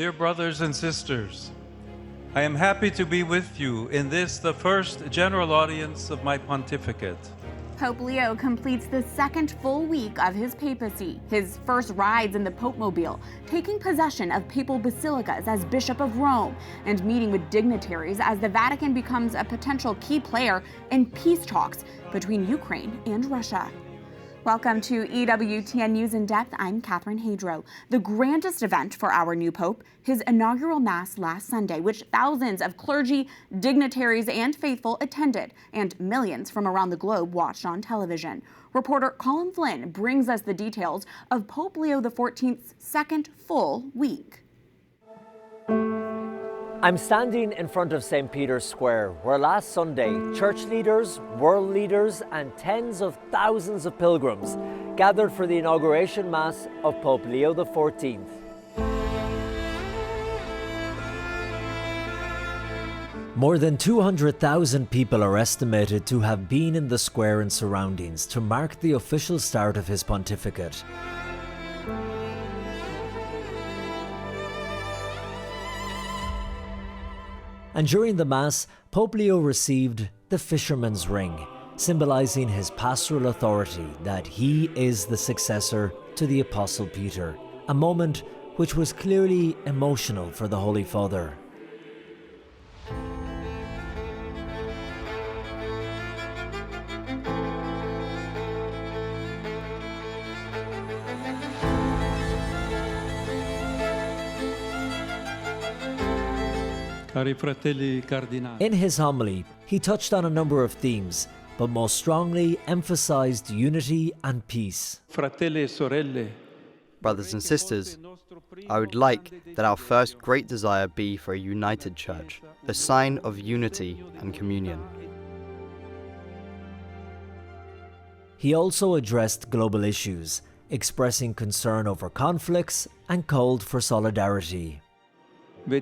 Dear brothers and sisters, I am happy to be with you in this, the first general audience of my pontificate. Pope Leo completes the second full week of his papacy, his first rides in the Pope-mobile, taking possession of papal basilicas as Bishop of Rome, and meeting with dignitaries as the Vatican becomes a potential key player in peace talks between Ukraine and Russia. Welcome to EWTN News in Depth. I'm Catherine Hadro. The grandest event for our new Pope, his inaugural Mass last Sunday, which thousands of clergy, dignitaries, and faithful attended, and millions from around the globe watched on television. Reporter Colm Flynn brings us the details of Pope Leo XIV's second full week. I'm standing in front of St. Peter's Square, where last Sunday, church leaders, world leaders, and tens of thousands of pilgrims gathered for the inauguration Mass of Pope Leo XIV. More than 200,000 people are estimated to have been in the square and surroundings to mark the official start of his pontificate. And during the Mass, Pope Leo received the fisherman's ring, symbolizing his pastoral authority that he is the successor to the Apostle Peter, a moment which was clearly emotional for the Holy Father. In his homily, he touched on a number of themes, but most strongly emphasized unity and peace. Brothers and sisters, I would like that our first great desire be for a united church, a sign of unity and communion. He also addressed global issues, expressing concern over conflicts and called for solidarity. We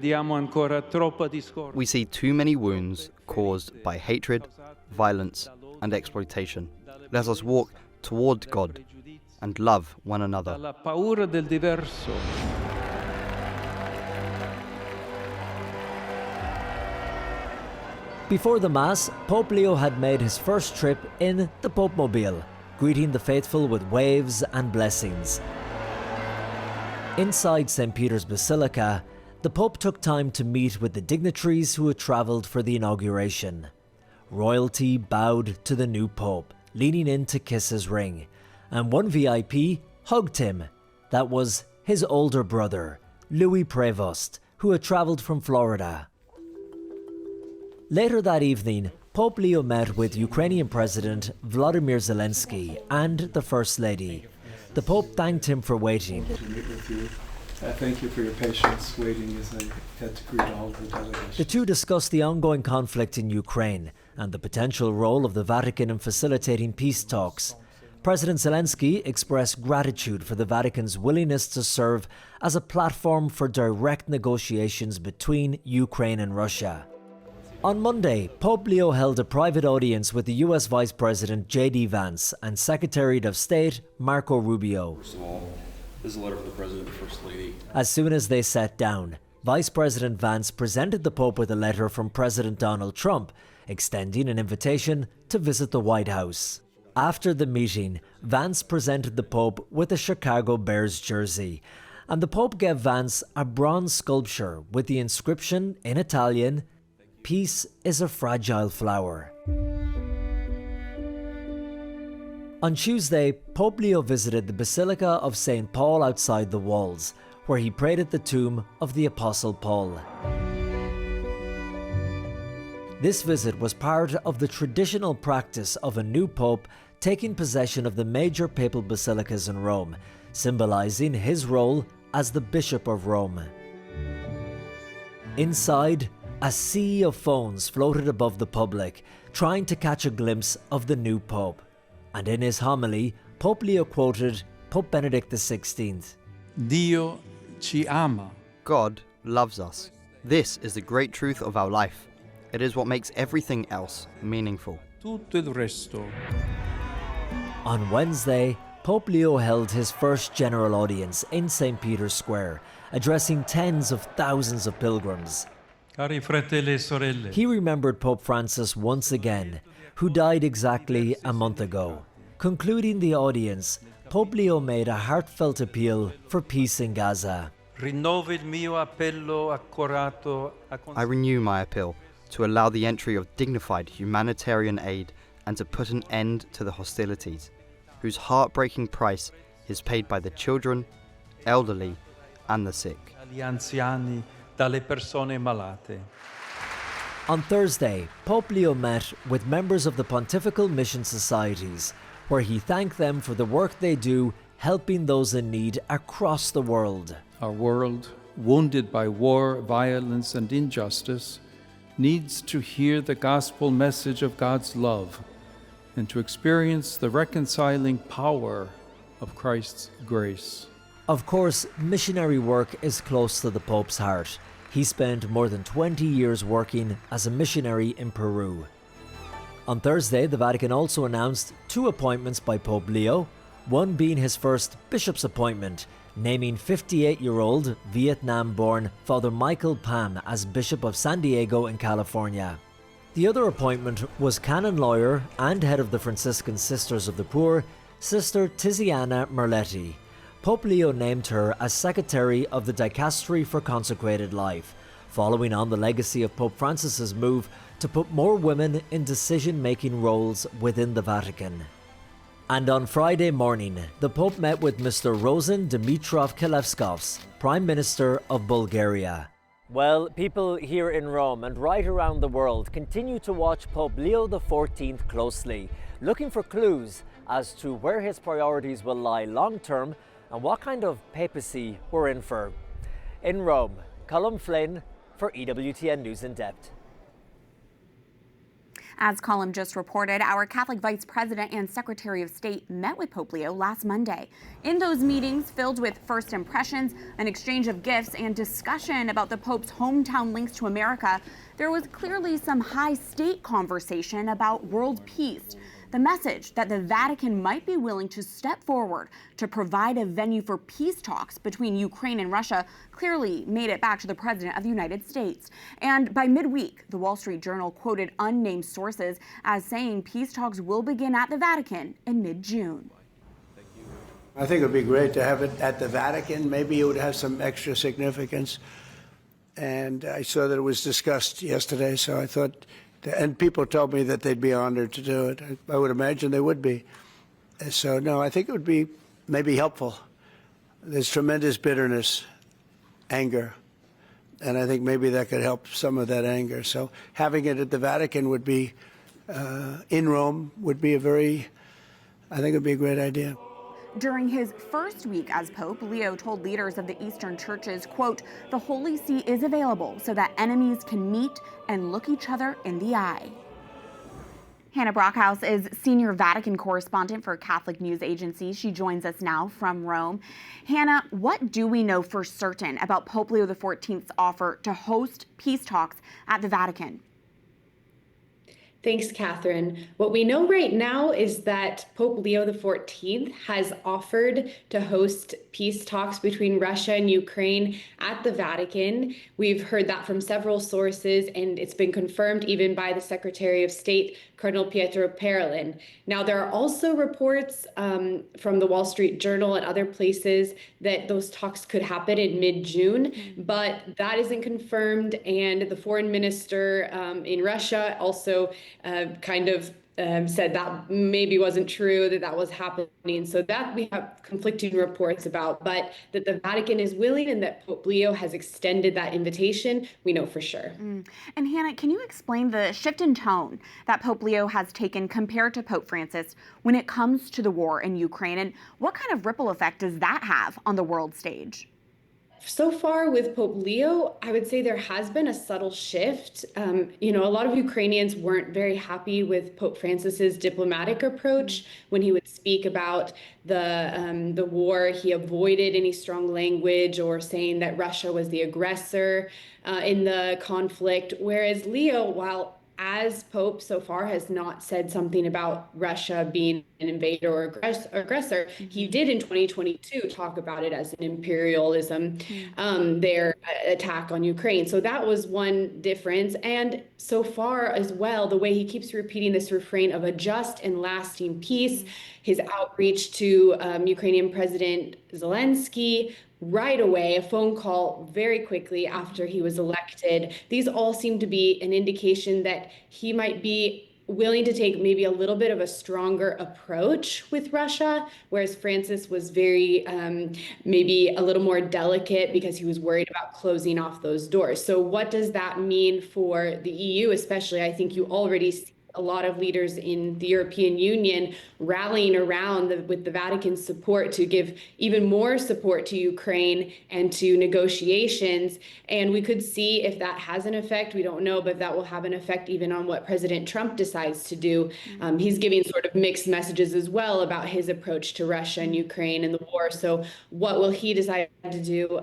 see too many wounds caused by hatred, violence, and exploitation. Let us walk toward God and love one another. Before the Mass, Pope Leo had made his first trip in the Pope-mobile, greeting the faithful with waves and blessings. Inside St. Peter's Basilica, the Pope took time to meet with the dignitaries who had travelled for the inauguration. Royalty bowed to the new Pope, leaning in to kiss his ring, and one VIP hugged him. That was his older brother, Louis Prevost, who had travelled from Florida. Later that evening, Pope Leo met with Ukrainian President Volodymyr Zelensky and the First Lady. The Pope thanked him for waiting. Thank you for your patience waiting as I had to greet all of the delegations. The two discussed the ongoing conflict in Ukraine and the potential role of the Vatican in facilitating peace talks. President Zelensky expressed gratitude for the Vatican's willingness to serve as a platform for direct negotiations between Ukraine and Russia. On Monday, Pope Leo held a private audience with the US Vice President J.D. Vance and Secretary of State Marco Rubio. First of all, this is a letter from the President and First Lady. As soon as they sat down, Vice President Vance presented the Pope with a letter from President Donald Trump, extending an invitation to visit the White House. After the meeting, Vance presented the Pope with a Chicago Bears jersey, and the Pope gave Vance a bronze sculpture with the inscription in Italian, "Peace is a fragile flower." On Tuesday, Pope Leo visited the Basilica of St. Paul outside the walls, where he prayed at the tomb of the Apostle Paul. This visit was part of the traditional practice of a new pope taking possession of the major papal basilicas in Rome, symbolizing his role as the Bishop of Rome. Inside, a sea of phones floated above the public, trying to catch a glimpse of the new pope. And in his homily, Pope Leo quoted Pope Benedict XVI. Dio ci ama. God loves us. This is the great truth of our life. It is what makes everything else meaningful. Tutto il resto. On Wednesday, Pope Leo held his first general audience in St. Peter's Square, addressing tens of thousands of pilgrims. Cari fratelli e sorelle, He remembered Pope Francis once again, who died exactly a month ago. Concluding the audience, Pope Leo made a heartfelt appeal for peace in Gaza. rinnovo il mio appello accorato a I renew my appeal to allow the entry of dignified humanitarian aid and to put an end to the hostilities, whose heartbreaking price is paid by the children, elderly, and the sick. agli anziani, dalle persone malate. On Thursday, Pope Leo met with members of the Pontifical Mission Societies, where he thanked them for the work they do helping those in need across the world. Our world, wounded by war, violence, and injustice, needs to hear the gospel message of God's love and to experience the reconciling power of Christ's grace. Of course, missionary work is close to the Pope's heart. He spent more than 20 years working as a missionary in Peru. On Thursday, the Vatican also announced 2 appointments by Pope Leo, one being his first bishop's appointment, naming 58-year-old Vietnam-born Father Michael Pham as Bishop of San Diego in California. The other appointment was canon lawyer and head of the Franciscan Sisters of the Poor, Sister Tiziana Merletti. Pope Leo named her as Secretary of the Dicastery for Consecrated Life, following on the legacy of Pope Francis's move to put more women in decision-making roles within the Vatican. And on Friday morning, the Pope met with Mr. Rosen Dimitrov-Kelevskovs, Prime Minister of Bulgaria. Well, people here in Rome and right around the world continue to watch Pope Leo XIV closely, looking for clues as to where his priorities will lie long-term and what kind of papacy we're in for. In Rome, Colm Flynn for EWTN News in Depth. As Colm just reported, our Catholic Vice President and Secretary of State met with Pope Leo last Monday. In those meetings, filled with first impressions, an exchange of gifts, and discussion about the Pope's hometown links to America, there was clearly some high-state conversation about world peace. The message that the Vatican might be willing to step forward to provide a venue for peace talks between Ukraine and Russia clearly made it back to the President of the United States. And by midweek, the Wall Street Journal quoted unnamed sources as saying peace talks will begin at the Vatican in mid-June. I think it would be great to have it at the Vatican. Maybe it would have some extra significance. And I saw that it was discussed yesterday, so I thought, and people told me that they'd be honored to do it. I would imagine they would be. So, no, I think it would be maybe helpful. There's tremendous bitterness, anger, and I think maybe that could help some of that anger. So having it at the Vatican would be, in Rome, would be I think it would be a great idea. During his first week as Pope, Leo told leaders of the Eastern churches, quote, "The Holy See is available so that enemies can meet and look each other in the eye." Hannah Brockhaus is senior Vatican correspondent for Catholic News Agency. She joins us now from Rome. Hannah, what do we know for certain about Pope Leo XIV's offer to host peace talks at the Vatican? Thanks, Catherine. What we know right now is that Pope Leo XIV has offered to host peace talks between Russia and Ukraine at the Vatican. We've heard that from several sources, and it's been confirmed even by the Secretary of State, Cardinal Pietro Parolin. Now, there are also reports from the Wall Street Journal and other places that those talks could happen in mid-June, but that isn't confirmed, and the foreign minister in Russia also said that maybe wasn't true, that was happening. So that we have conflicting reports about, but that the Vatican is willing and that Pope Leo has extended that invitation, we know for sure. And Hannah, can you explain the shift in tone that Pope Leo has taken compared to Pope Francis when it comes to the war in Ukraine, and what kind of ripple effect does that have on the world stage? So far with Pope Leo, I would say there has been a subtle shift. A lot of Ukrainians weren't very happy with Pope Francis's diplomatic approach. When he would speak about the war, he avoided any strong language or saying that Russia was the aggressor in the conflict. Whereas Leo, while as Pope so far has not said something about Russia being an invader or aggressor. He did in 2022 talk about it as an imperialism, their attack on Ukraine. So that was one difference. And so far as well, the way he keeps repeating this refrain of a just and lasting peace, his outreach to Ukrainian President Zelensky, right away, a phone call very quickly after he was elected. These all seem to be an indication that he might be willing to take maybe a little bit of a stronger approach with Russia, whereas Francis was very, maybe a little more delicate because he was worried about closing off those doors. So what does that mean for the EU, especially? I think you already see a lot of leaders in the European Union rallying around with the Vatican's support to give even more support to Ukraine and to negotiations. And we could see if that has an effect. We don't know, but that will have an effect even on what President Trump decides to do. He's giving sort of mixed messages as well about his approach to Russia and Ukraine and the war. So what will he decide to do?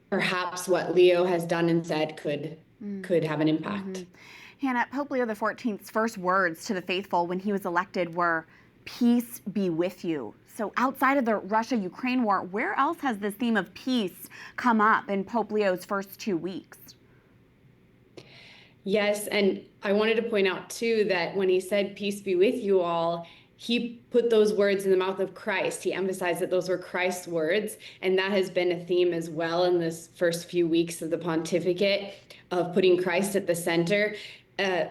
Perhaps what Leo has done and said could have an impact. Hannah, Pope Leo XIV's first words to the faithful when he was elected were, "Peace be with you." So outside of the Russia-Ukraine war, where else has this theme of peace come up in Pope Leo's first 2 weeks? Yes, and I wanted to point out too that when he said, "Peace be with you all," he put those words in the mouth of Christ. He emphasized that those were Christ's words, and that has been a theme as well in this first few weeks of the pontificate of putting Christ at the center.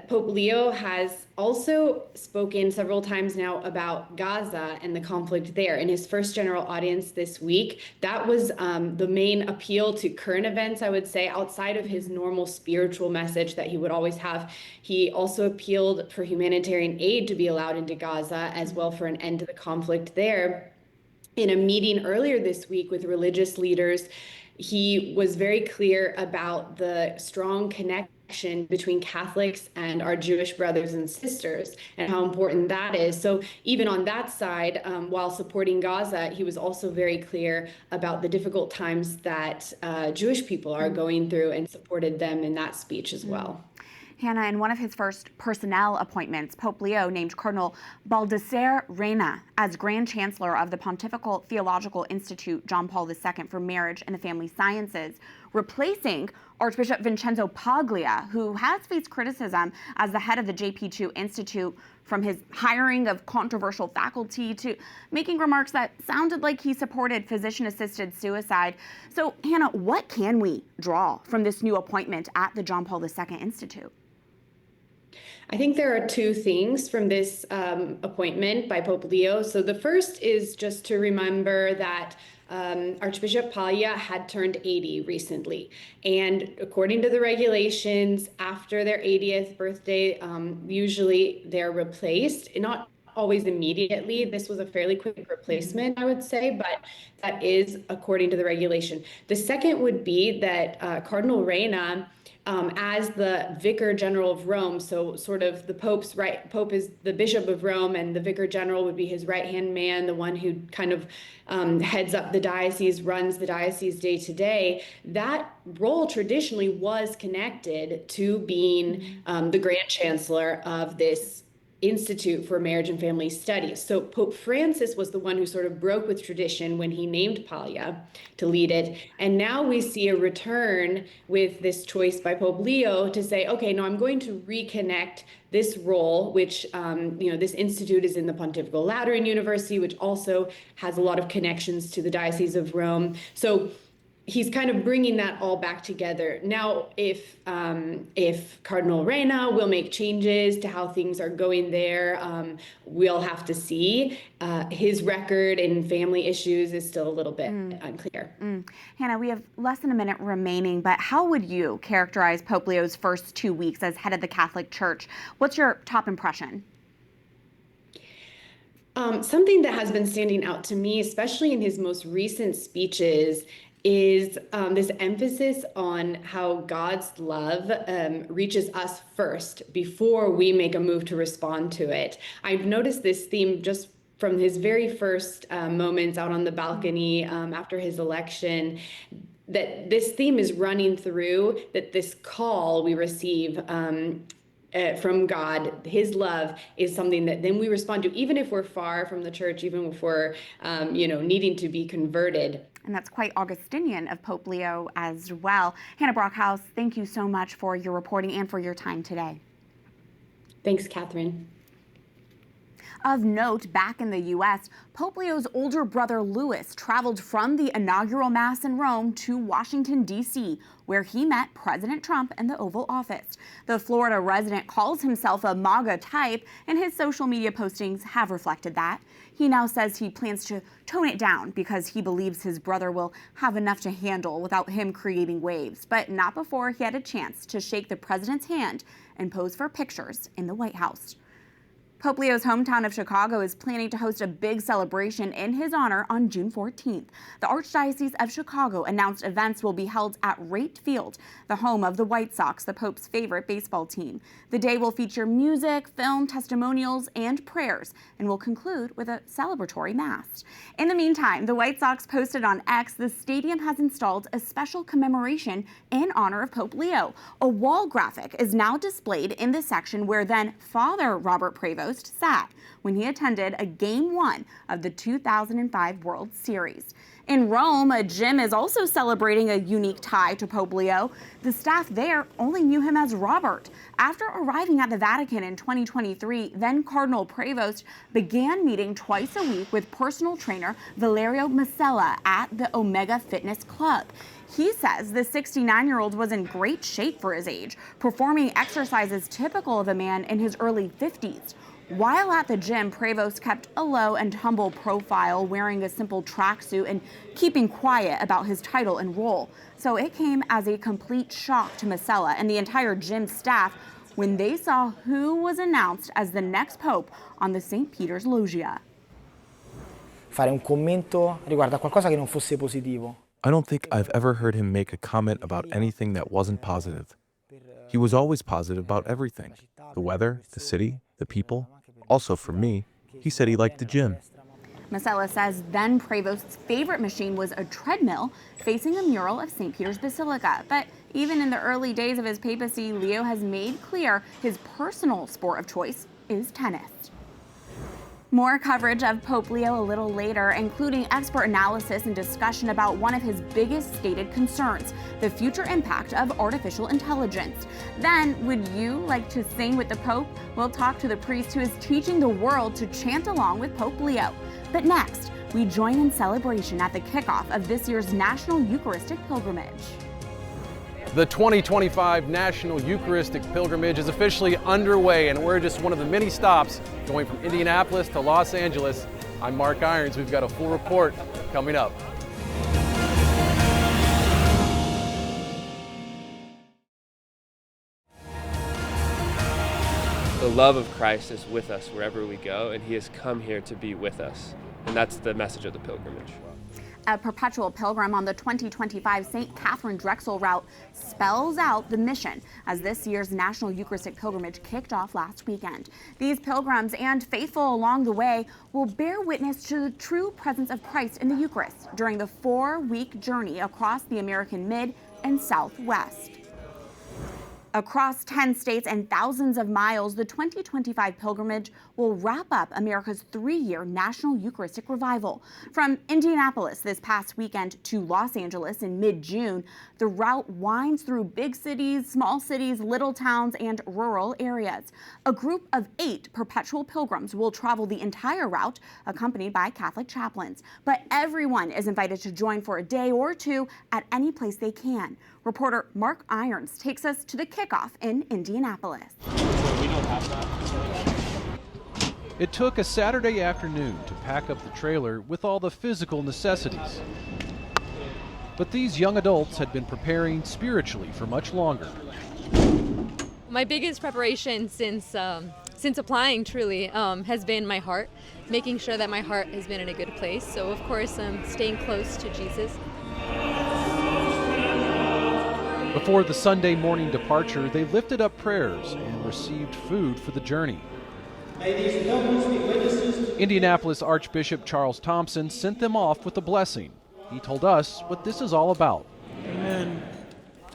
Pope Leo has also spoken several times now about Gaza and the conflict there. In his first general audience this week, that was the main appeal to current events, I would say, outside of his normal spiritual message that he would always have. He also appealed for humanitarian aid to be allowed into Gaza, as well for an end to the conflict there. In a meeting earlier this week with religious leaders, he was very clear about the strong connection between Catholics and our Jewish brothers and sisters and how important that is. So even on that side, while supporting Gaza, he was also very clear about the difficult times that Jewish people are going through and supported them in that speech as well. Hannah, in one of his first personnel appointments, Pope Leo named Cardinal Baldassare Reina as Grand Chancellor of the Pontifical Theological Institute John Paul II for Marriage and the Family Sciences, replacing Archbishop Vincenzo Paglia, who has faced criticism as the head of the JP2 Institute, from his hiring of controversial faculty to making remarks that sounded like he supported physician-assisted suicide. So, Hannah, what can we draw from this new appointment at the John Paul II Institute? I think there are two things from this appointment by Pope Leo. So the first is just to remember that Archbishop Paglia had turned 80 recently. And according to the regulations, after their 80th birthday, usually they're replaced, not always immediately. This was a fairly quick replacement, I would say, but that is according to the regulation. The second would be that Cardinal Reina, as the Vicar General of Rome, so sort of the Pope's right, Pope is the Bishop of Rome, and the Vicar General would be his right-hand man, the one who kind of heads up the diocese, runs the diocese day to day. That role traditionally was connected to being the Grand Chancellor of this Institute for Marriage and Family Studies. So Pope Francis was the one who sort of broke with tradition when he named Paglia to lead it. And now we see a return with this choice by Pope Leo to say, okay, no, I'm going to reconnect this role, which, this institute is in the Pontifical Lateran University, which also has a lot of connections to the Diocese of Rome. So he's kind of bringing that all back together. Now, if Cardinal Reina will make changes to how things are going there, we'll have to see. His record in family issues is still a little bit unclear. Hannah, we have less than a minute remaining, but how would you characterize Pope Leo's first 2 weeks as head of the Catholic Church? What's your top impression? Something that has been standing out to me, especially in his most recent speeches, is this emphasis on how God's love reaches us first before we make a move to respond to it. I've noticed this theme just from his very first moments out on the balcony after his election, that this theme is running through, that this call we receive from God. His love is something that then we respond to, even if we're far from the church, even if we're, needing to be converted. And that's quite Augustinian of Pope Leo as well. Hannah Brockhaus, thank you so much for your reporting and for your time today. Thanks, Catherine. Of note, back in the U.S., Pope Leo's older brother Louis traveled from the inaugural Mass in Rome to Washington, D.C., where he met President Trump in the Oval Office. The Florida resident calls himself a MAGA type, and his social media postings have reflected that. He now says he plans to tone it down because he believes his brother will have enough to handle without him creating waves, but not before he had a chance to shake the president's hand and pose for pictures in the White House. Pope Leo's hometown of Chicago is planning to host a big celebration in his honor on June 14th. The Archdiocese of Chicago announced events will be held at Rate Field, the home of the White Sox, the Pope's favorite baseball team. The day will feature music, film, testimonials, and prayers, and will conclude with a celebratory mass. In the meantime, the White Sox posted on X the stadium has installed a special commemoration in honor of Pope Leo. A wall graphic is now displayed in the section where then Father Robert Prevost sat when he attended a Game 1 of the 2005 World Series. In Rome, a gym is also celebrating a unique tie to Pope Leo. The staff there only knew him as Robert. After arriving at the Vatican in 2023, then Cardinal Prevost began meeting twice a week with personal trainer Valerio Masella at the Omega Fitness Club. He says the 69-year-old was in great shape for his age, performing exercises typical of a man in his early 50s. While at the gym, Prevost kept a low and humble profile, wearing a simple tracksuit and keeping quiet about his title and role. So it came as a complete shock to Masella and the entire gym staff when they saw who was announced as the next pope on the St. Peter's Loggia. Fare un commento riguardo a qualcosa che non fosse positivo. I don't think I've ever heard him make a comment about anything that wasn't positive. He was always positive about everything. The weather, the city, the people. Also for me, he said he liked the gym. Masella says then Prevost's favorite machine was a treadmill facing a mural of St. Peter's Basilica. But even in the early days of his papacy, Leo has made clear his personal sport of choice is tennis. More coverage of Pope Leo a little later, including expert analysis and discussion about one of his biggest stated concerns, the future impact of artificial intelligence. Then, would you like to sing with the Pope? We'll talk to the priest who is teaching the world to chant along with Pope Leo. But next, we join in celebration at the kickoff of this year's National Eucharistic Pilgrimage. The 2025 National Eucharistic Pilgrimage is officially underway, and we're just one of the many stops going from Indianapolis to Los Angeles. I'm Mark Irons. We've got a full report coming up. The love of Christ is with us wherever we go, and he has come here to be with us. And that's the message of the pilgrimage. A perpetual pilgrim on the 2025 St. Catherine Drexel route spells out the mission as this year's National Eucharistic Pilgrimage kicked off last weekend. These pilgrims and faithful along the way will bear witness to the true presence of Christ in the Eucharist during the 4-week journey across the American Mid and Southwest. Across 10 states and thousands of miles, the 2025 pilgrimage will wrap up America's 3-year National Eucharistic Revival. From Indianapolis this past weekend to Los Angeles in mid-June, the route winds through big cities, small cities, little towns, and rural areas. A group of 8 perpetual pilgrims will travel the entire route, accompanied by Catholic chaplains. But everyone is invited to join for a day or two at any place they can. Reporter Mark Irons takes us to the kickoff in Indianapolis. It took a Saturday afternoon to pack up the trailer with all the physical necessities. But these young adults had been preparing spiritually for much longer. My biggest preparation since applying truly has been my heart, making sure that my heart has been in a good place. So of course, staying close to Jesus. Before the Sunday morning departure, they lifted up prayers and received food for the journey. Indianapolis Archbishop Charles Thompson sent them off with a blessing. He told us what this is all about. Amen.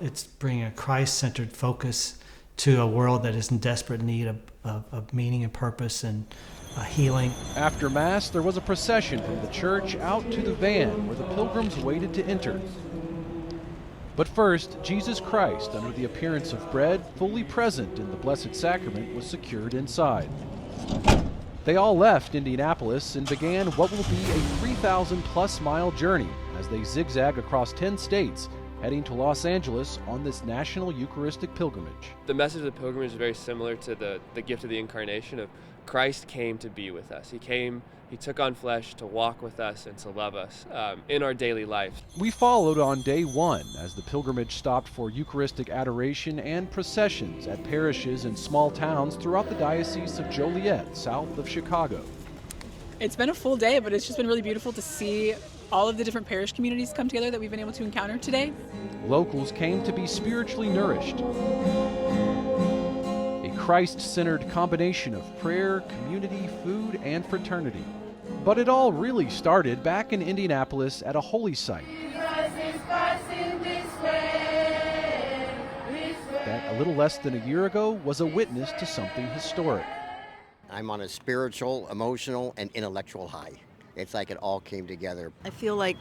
It's bringing a Christ-centered focus to a world that is in desperate need of meaning and purpose and healing. After Mass, there was a procession from the church out to the van where the pilgrims waited to enter. But first, Jesus Christ, under the appearance of bread, fully present in the Blessed Sacrament, was secured inside. They all left Indianapolis and began what will be a 3,000-plus mile journey as they zigzag across 10 states, heading to Los Angeles on this National Eucharistic Pilgrimage. The message of the pilgrimage is very similar to the gift of the Incarnation of Christ came to be with us. He came, he took on flesh to walk with us and to love us in our daily life. We followed on day one as the pilgrimage stopped for Eucharistic adoration and processions at parishes and small towns throughout the Diocese of Joliet, south of Chicago. It's been a full day, but it's just been really beautiful to see all of the different parish communities come together that we've been able to encounter today. Locals came to be spiritually nourished. A Christ-centered combination of prayer, community, food, and fraternity. But it all really started back in Indianapolis at a holy site that a little less than a year ago was a witness to something historic. I'm on a spiritual, emotional, and intellectual high. It's like it all came together. I feel like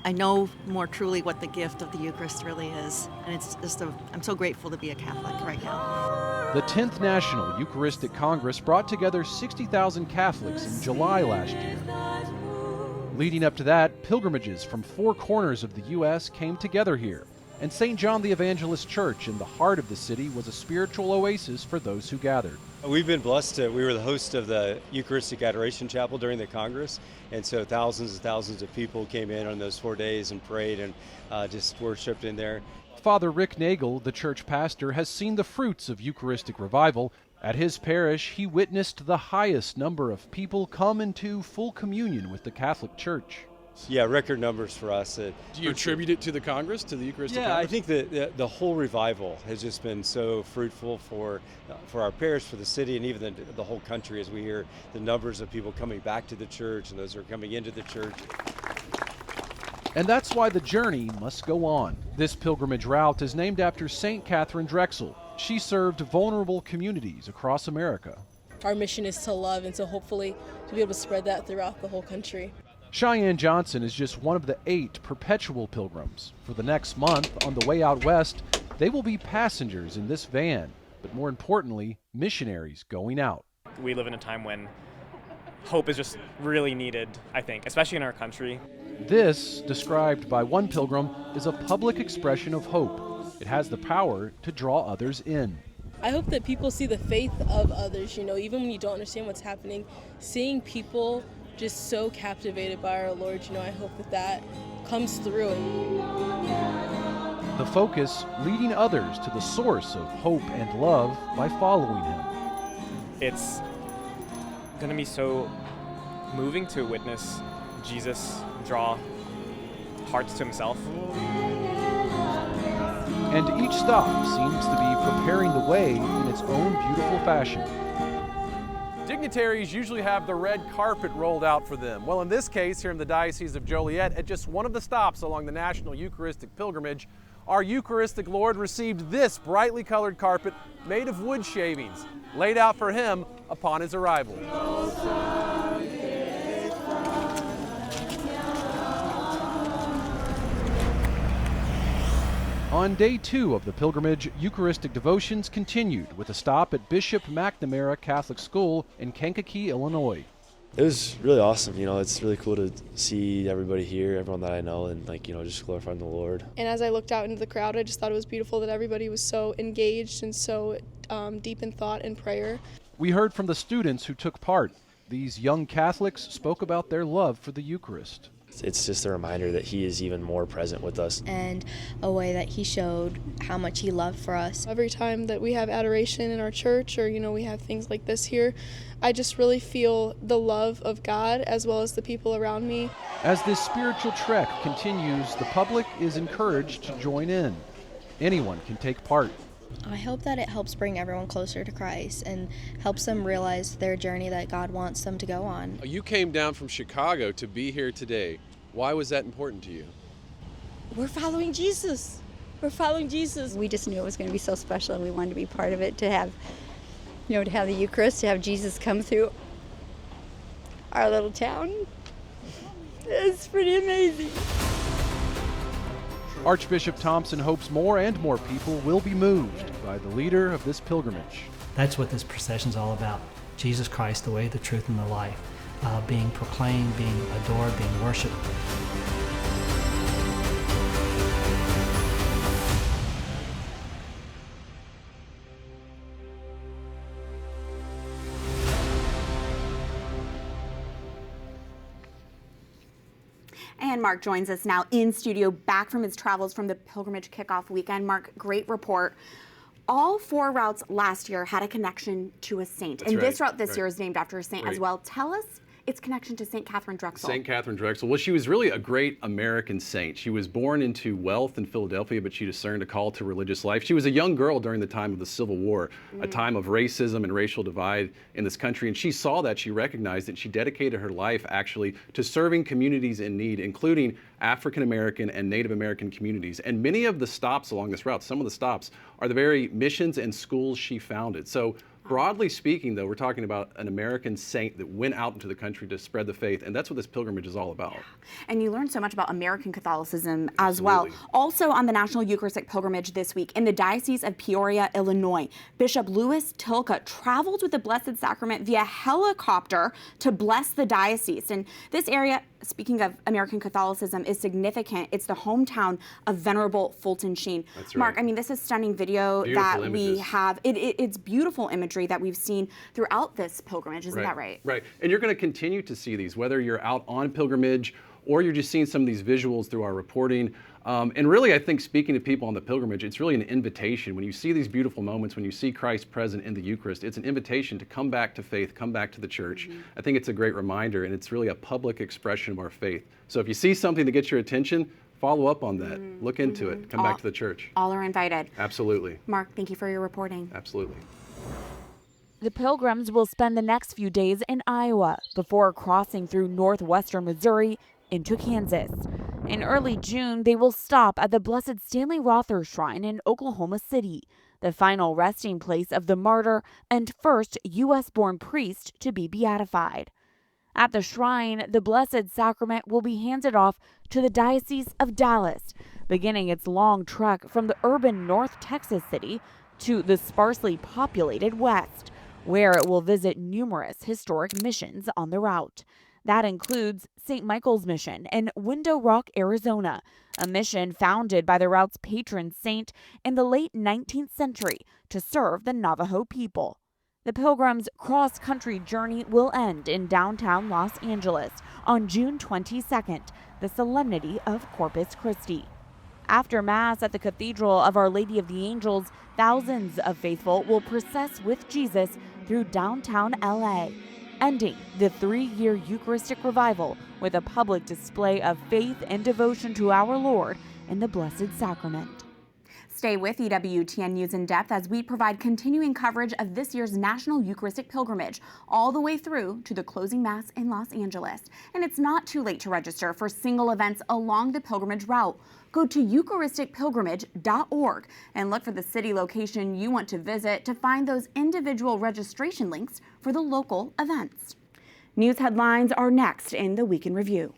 I know more truly what the gift of the Eucharist really is, and it's just I'm so grateful to be a Catholic right now. The 10th National Eucharistic Congress brought together 60,000 Catholics in July last year. Leading up to that, pilgrimages from 4 corners of the U.S. came together here, and St. John the Evangelist Church in the heart of the city was a spiritual oasis for those who gathered. We've been blessed. We were the host of the Eucharistic Adoration Chapel during the Congress, and so thousands and thousands of people came in on those 4 days and prayed and just worshiped in there. Father Rick Nagel, the church pastor, has seen the fruits of Eucharistic revival. At his parish, he witnessed the highest number of people come into full communion with the Catholic Church. Yeah, record numbers for us. Do you attribute it to the Congress, to the Eucharistic Congress? I think that the whole revival has just been so fruitful for our parish, for the city, and even the whole country as we hear the numbers of people coming back to the church and those who are coming into the church. And that's why the journey must go on. This pilgrimage route is named after St. Catherine Drexel. She served vulnerable communities across America. Our mission is to love and so hopefully to be able to spread that throughout the whole country. Cheyenne Johnson is just one of the 8 perpetual pilgrims. For the next month, on the way out west, they will be passengers in this van, but more importantly, missionaries going out. We live in a time when hope is just really needed, I think, especially in our country. This, described by one pilgrim, is a public expression of hope. It has the power to draw others in. I hope that people see the faith of others, even when you don't understand what's happening, seeing people just so captivated by our Lord, I hope that comes through. The focus, leading others to the source of hope and love by following him. It's going to be so moving to witness Jesus draw hearts to himself. And each stop seems to be preparing the way in its own beautiful fashion. Dignitaries usually have the red carpet rolled out for them. Well, in this case, here in the Diocese of Joliet, at just one of the stops along the National Eucharistic Pilgrimage, our Eucharistic Lord received this brightly colored carpet made of wood shavings, laid out for him upon his arrival. On day 2 of the pilgrimage, Eucharistic devotions continued with a stop at Bishop McNamara Catholic School in Kankakee, Illinois. It was really awesome. It's really cool to see everybody here, everyone that I know, and just glorifying the Lord. And as I looked out into the crowd, I just thought it was beautiful that everybody was so engaged and so deep in thought and prayer. We heard from the students who took part. These young Catholics spoke about their love for the Eucharist. It's just a reminder that he is even more present with us. And a way that he showed how much he loved for us. Every time that we have adoration in our church or, we have things like this here, I just really feel the love of God as well as the people around me. As this spiritual trek continues, the public is encouraged to join in. Anyone can take part. I hope that it helps bring everyone closer to Christ and helps them realize their journey that God wants them to go on. You came down from Chicago to be here today. Why was that important to you? We're following Jesus. we're following Jesus. We just knew it was going to be so special, and we wanted to be part of it, to have, to have the Eucharist, to have Jesus come through our little town. It's pretty amazing. Archbishop Thompson hopes more and more people will be moved by the leader of this pilgrimage. That's what this procession's all about. Jesus Christ, the way, the truth, and the life, being proclaimed, being adored, being worshiped. And Mark joins us now in studio, back from his travels from the pilgrimage kickoff weekend. Mark, great report. All 4 routes last year had a connection to a saint. That's and right. this route this year is named after a saint as well. Tell us its connection to St. Catherine Drexel. St. Catherine Drexel. Well, she was really a great American saint. She was born into wealth in Philadelphia, but she discerned a call to religious life. She was a young girl during the time of the Civil War, a time of racism and racial divide in this country. And she saw that, she recognized it, she dedicated her life actually to serving communities in need, including African American and Native American communities. And many of the stops along this route, some of the stops, are the very missions and schools she founded. So broadly speaking, though, we're talking about an American saint that went out into the country to spread the faith, and that's what this pilgrimage is all about. And you learn so much about American Catholicism as well. Also on the National Eucharistic Pilgrimage this week, in the Diocese of Peoria, Illinois, Bishop Louis Tilka traveled with the Blessed Sacrament via helicopter to bless the diocese. And this area, speaking of American Catholicism, is significant. It's the hometown of Venerable Fulton Sheen. That's right. Mark, I mean, this is stunning video that we have. It's beautiful imagery that we've seen throughout this pilgrimage. Isn't that right? Right. And you're going to continue to see these, whether you're out on pilgrimage or you're just seeing some of these visuals through our reporting. And really, I think speaking to people on the pilgrimage, it's really an invitation. When you see these beautiful moments, when you see Christ present in the Eucharist, it's an invitation to come back to faith, come back to the church. I think it's a great reminder, and it's really a public expression of our faith. So if you see something that gets your attention, follow up on that. Look into it. Come back to the church. All are invited. Absolutely. Mark, thank you for your reporting. Absolutely. The pilgrims will spend the next few days in Iowa before crossing through northwestern Missouri into Kansas. In early June, they will stop at the Blessed Stanley Rother Shrine in Oklahoma City, the final resting place of the martyr and first U.S.-born priest to be beatified. At the shrine, the Blessed Sacrament will be handed off to the Diocese of Dallas, beginning its long trek from the urban North Texas city to the sparsely populated West, where it will visit numerous historic missions on the route. That includes St. Michael's Mission in Window Rock, Arizona, a mission founded by the route's patron saint in the late 19th century to serve the Navajo people. The pilgrims' cross-country journey will end in downtown Los Angeles on June 22nd, the solemnity of Corpus Christi. After Mass at the Cathedral of Our Lady of the Angels, thousands of faithful will process with Jesus through downtown LA, ending the 3-year Eucharistic revival with a public display of faith and devotion to our Lord in the Blessed Sacrament. Stay with EWTN News in Depth as we provide continuing coverage of this year's National Eucharistic Pilgrimage, all the way through to the closing Mass in Los Angeles. And it's not too late to register for single events along the pilgrimage route. Go to eucharisticpilgrimage.org and look for the city location you want to visit to find those individual registration links for the local events. News headlines are next in the Week in Review.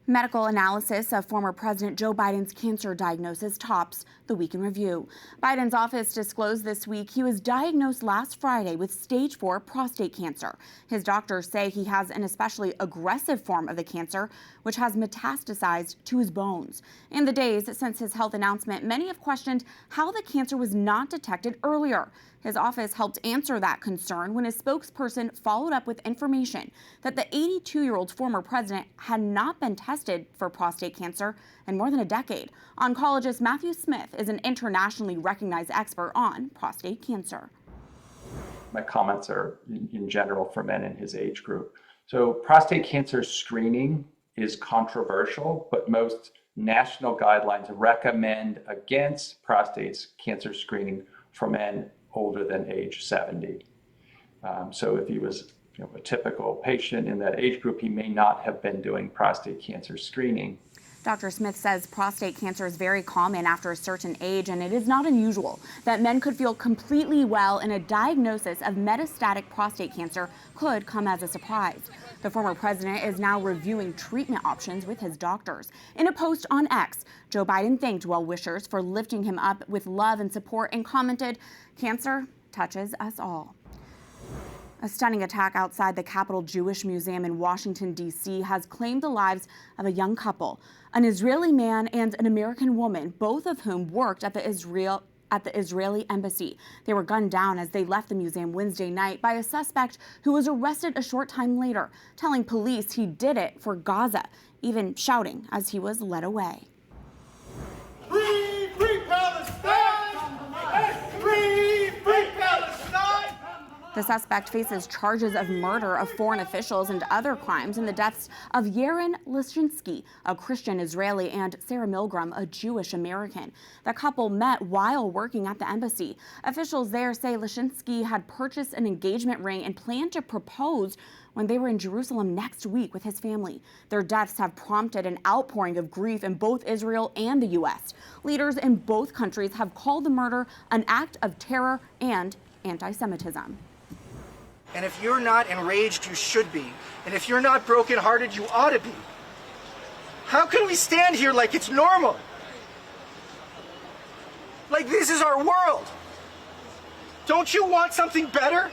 Medical analysis of former President Joe Biden's cancer diagnosis tops the Week in Review. Biden's office disclosed this week he was diagnosed last Friday with stage 4 prostate cancer. His doctors say he has an especially aggressive form of the cancer, which has metastasized to his bones. In the days since his health announcement, many have questioned how the cancer was not detected earlier. His office helped answer that concern when his spokesperson followed up with information that the 82-year-old former president had not been tested for prostate cancer in more than a decade. Oncologist Matthew Smith is an internationally recognized expert on prostate cancer. My comments are in general for men in his age group. So prostate cancer screening is controversial, but most national guidelines recommend against prostate cancer screening for men older than age 70. So if he was a typical patient in that age group, he may not have been doing prostate cancer screening. Dr. Smith says prostate cancer is very common after a certain age, and it is not unusual that men could feel completely well and a diagnosis of metastatic prostate cancer could come as a surprise. The former president is now reviewing treatment options with his doctors. In a post on X, Joe Biden thanked well-wishers for lifting him up with love and support and commented, "Cancer touches us all." A stunning attack outside the Capitol Jewish Museum in Washington, D.C. has claimed the lives of a young couple, an Israeli man and an American woman, both of whom worked at the Israeli embassy. They were gunned down as they left the museum Wednesday night by a suspect who was arrested a short time later, telling police he did it for Gaza, even shouting as he was led away. Free, free Palestine! Free, free Palestine! The suspect faces charges of murder of foreign officials and other crimes in the deaths of Yaron Lishinsky, a Christian Israeli, and Sarah Milgram, a Jewish American. The couple met while working at the embassy. Officials there say Lishinsky had purchased an engagement ring and planned to propose when they were in Jerusalem next week with his family. Their deaths have prompted an outpouring of grief in both Israel and the U.S. Leaders in both countries have called the murder an act of terror and anti-Semitism. And if you're not enraged, you should be. And if you're not brokenhearted, you ought to be. How can we stand here like it's normal? Like this is our world. Don't you want something better?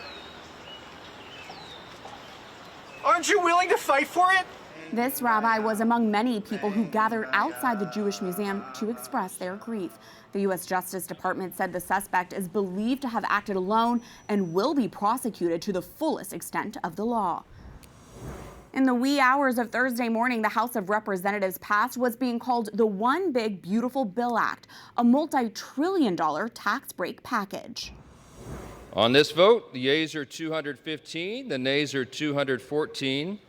Aren't you willing to fight for it? This rabbi was among many people who gathered outside the Jewish Museum to express their grief. The U.S. Justice Department said the suspect is believed to have acted alone and will be prosecuted to the fullest extent of the law. In the wee hours of Thursday morning, the House of Representatives passed what's being called the One Big Beautiful Bill Act, a multi-trillion-dollar tax break package. On this vote, the yeas are 215, the nays are 214,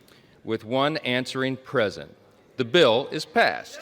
with one answering present. The bill is passed.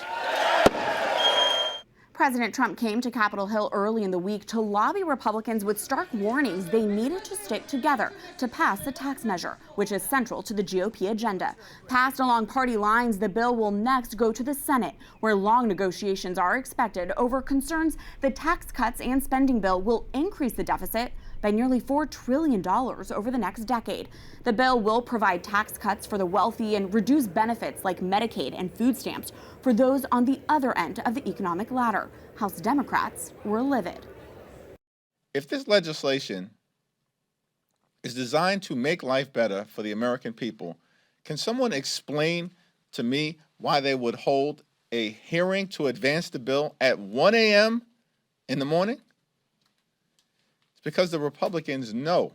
President Trump came to Capitol Hill early in the week to lobby Republicans with stark warnings they needed to stick together to pass the tax measure, which is central to the GOP agenda. Passed along party lines, the bill will next go to the Senate, where long negotiations are expected over concerns the tax cuts and spending bill will increase the deficit by nearly $4 trillion over the next decade. The bill will provide tax cuts for the wealthy and reduce benefits like Medicaid and food stamps for those on the other end of the economic ladder. House Democrats were livid. If this legislation is designed to make life better for the American people, can someone explain to me why they would hold a hearing to advance the bill at 1 a.m. in the morning? It's because the Republicans know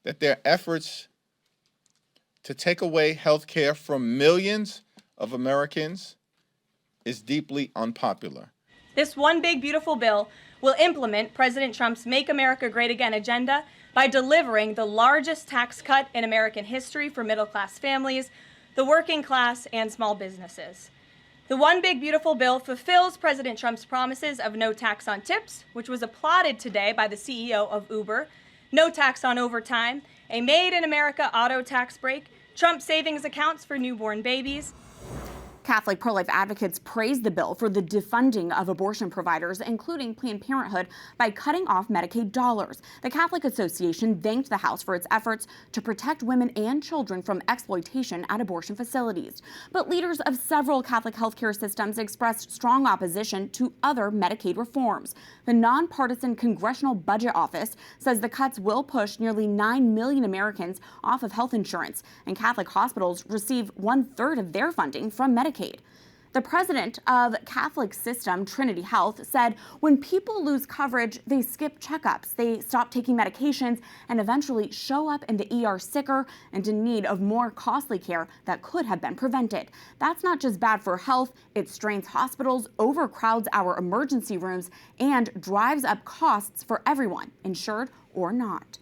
that their efforts to take away health care from millions of Americans is deeply unpopular. This One Big Beautiful Bill will implement President Trump's Make America Great Again agenda by delivering the largest tax cut in American history for middle-class families, the working class, and small businesses. The One Big Beautiful Bill fulfills President Trump's promises of no tax on tips, which was applauded today by the CEO of Uber, no tax on overtime, a Made in America auto tax break, Trump savings accounts for newborn babies. Catholic pro-life advocates praised the bill for the defunding of abortion providers, including Planned Parenthood, by cutting off Medicaid dollars. The Catholic Association thanked the House for its efforts to protect women and children from exploitation at abortion facilities. But leaders of several Catholic healthcare systems expressed strong opposition to other Medicaid reforms. The nonpartisan Congressional Budget Office says the cuts will push nearly 9 million Americans off of health insurance, and Catholic hospitals receive 1/3 of their funding from Medicaid. The president of Catholic System, Trinity Health, said when people lose coverage, they skip checkups, they stop taking medications, and eventually show up in the ER sicker and in need of more costly care that could have been prevented. That's not just bad for health, it strains hospitals, overcrowds our emergency rooms, and drives up costs for everyone, insured or not.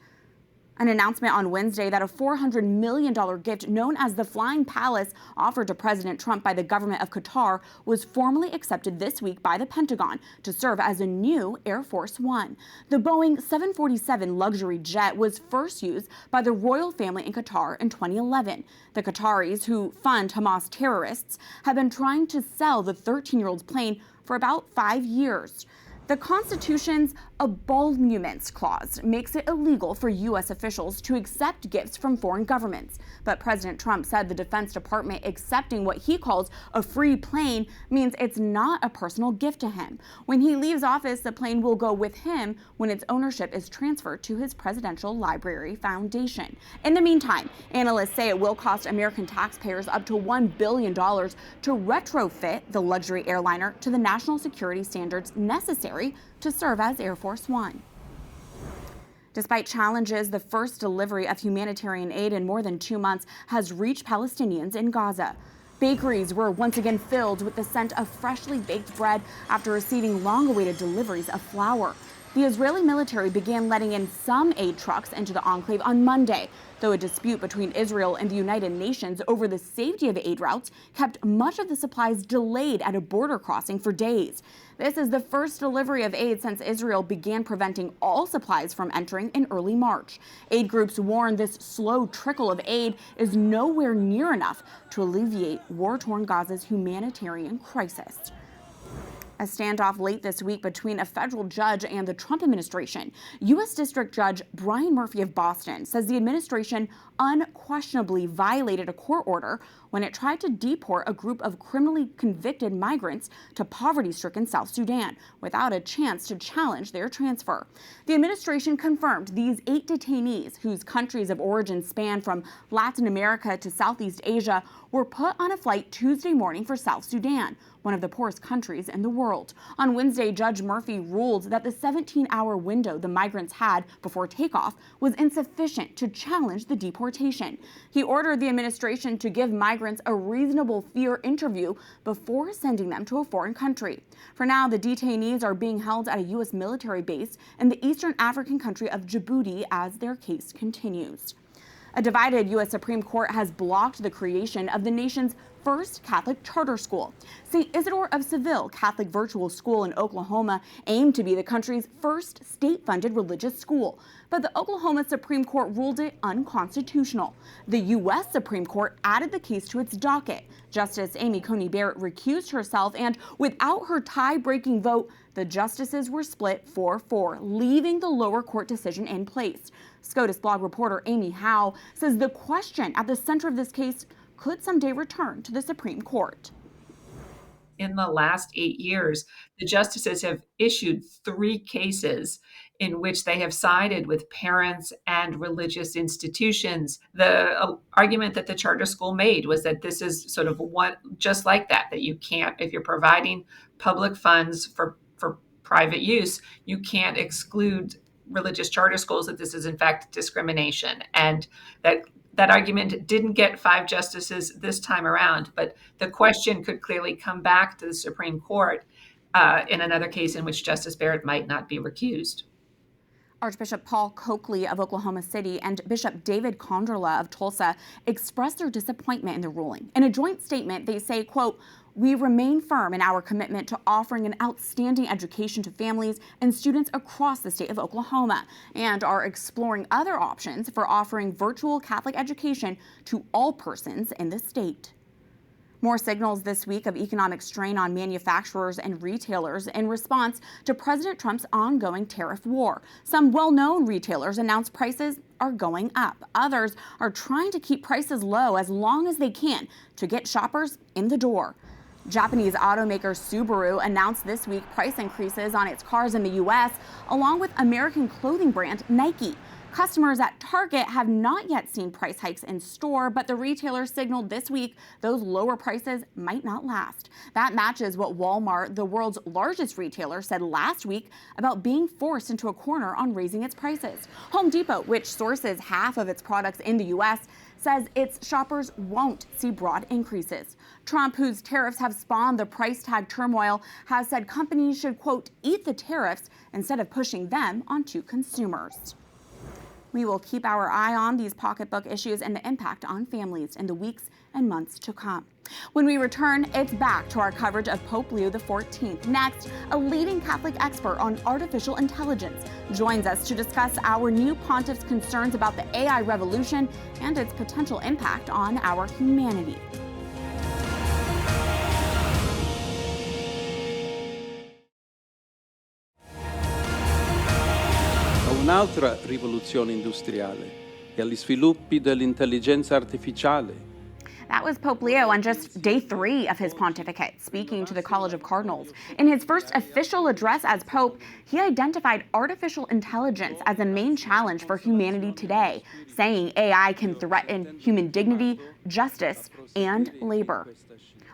An announcement on Wednesday that a $400 million gift known as the Flying Palace offered to President Trump by the government of Qatar was formally accepted this week by the Pentagon to serve as a new Air Force One. The Boeing 747 luxury jet was first used by the royal family in Qatar in 2011. The Qataris, who fund Hamas terrorists, have been trying to sell the 13-year-old's plane for about 5 years. The Constitution's Emoluments Clause makes it illegal for U.S. officials to accept gifts from foreign governments. But President Trump said the Defense Department accepting what he calls a free plane means it's not a personal gift to him. When he leaves office, the plane will go with him when its ownership is transferred to his Presidential Library Foundation. In the meantime, analysts say it will cost American taxpayers up to $1 billion to retrofit the luxury airliner to the national security standards necessary to serve as Air Force One. Despite challenges, the first delivery of humanitarian aid in more than 2 months has reached Palestinians in Gaza. Bakeries were once again filled with the scent of freshly baked bread after receiving long-awaited deliveries of flour. The Israeli military began letting in some aid trucks into the enclave on Monday, though a dispute between Israel and the United Nations over the safety of aid routes kept much of the supplies delayed at a border crossing for days. This is the first delivery of aid since Israel began preventing all supplies from entering in early March. Aid groups warn this slow trickle of aid is nowhere near enough to alleviate war-torn Gaza's humanitarian crisis. A standoff late this week between a federal judge and the Trump administration. U.S. District Judge Brian Murphy of Boston says the administration unquestionably violated a court order when it tried to deport a group of criminally convicted migrants to poverty-stricken South Sudan without a chance to challenge their transfer. The administration confirmed these 8 detainees, whose countries of origin span from Latin America to Southeast Asia, were put on a flight Tuesday morning for South Sudan, one of the poorest countries in the world. On Wednesday, Judge Murphy ruled that the 17-hour window the migrants had before takeoff was insufficient to challenge the deportation. He ordered the administration to give migrants a reasonable fear interview before sending them to a foreign country. For now, the detainees are being held at a U.S. military base in the Eastern African country of Djibouti as their case continues. A divided U.S. Supreme Court has blocked the creation of the nation's first Catholic charter school. St. Isidore of Seville Catholic Virtual School in Oklahoma aimed to be the country's first state-funded religious school, but the Oklahoma Supreme Court ruled it unconstitutional. The U.S. Supreme Court added the case to its docket. Justice Amy Coney Barrett recused herself, and without her tie-breaking vote, the justices were split 4-4, leaving the lower court decision in place. SCOTUS blog reporter Amy Howe says the question at the center of this case could someday return to the Supreme Court. In the last 8 years, the justices have issued 3 cases in which they have sided with parents and religious institutions. The argument that the charter school made was that this is sort of one just like that you can't, if you're providing public funds for private use, you can't exclude religious charter schools, that this is in fact discrimination. And that argument didn't get 5 justices this time around, but the question could clearly come back to the Supreme Court in another case in which Justice Barrett might not be recused. Archbishop Paul Coakley of Oklahoma City and Bishop David Konderla of Tulsa expressed their disappointment in the ruling. In a joint statement, they say, quote, "We remain firm in our commitment to offering an outstanding education to families and students across the state of Oklahoma and are exploring other options for offering virtual Catholic education to all persons in the state." More signals this week of economic strain on manufacturers and retailers in response to President Trump's ongoing tariff war. Some well-known retailers announced prices are going up. Others are trying to keep prices low as long as they can to get shoppers in the door. Japanese automaker Subaru announced this week price increases on its cars in the U.S., along with American clothing brand Nike. Customers at Target have not yet seen price hikes in store, but the retailer signaled this week those lower prices might not last. That matches what Walmart, the world's largest retailer, said last week about being forced into a corner on raising its prices. Home Depot, which sources half of its products in the U.S., says its shoppers won't see broad increases. Trump, whose tariffs have spawned the price tag turmoil, has said companies should, quote, eat the tariffs instead of pushing them onto consumers. We will keep our eye on these pocketbook issues and the impact on families in the weeks and months to come. When we return, it's back to our coverage of Pope Leo XIV. Next, a leading Catholic expert on artificial intelligence joins us to discuss our new pontiff's concerns about the AI revolution and its potential impact on our humanity. A un'altra rivoluzione industriale e agli sviluppi dell'intelligenza artificiale. That was Pope Leo on just day 3 of his pontificate, speaking to the College of Cardinals. In his first official address as Pope, he identified artificial intelligence as a main challenge for humanity today, saying AI can threaten human dignity, justice, and labor.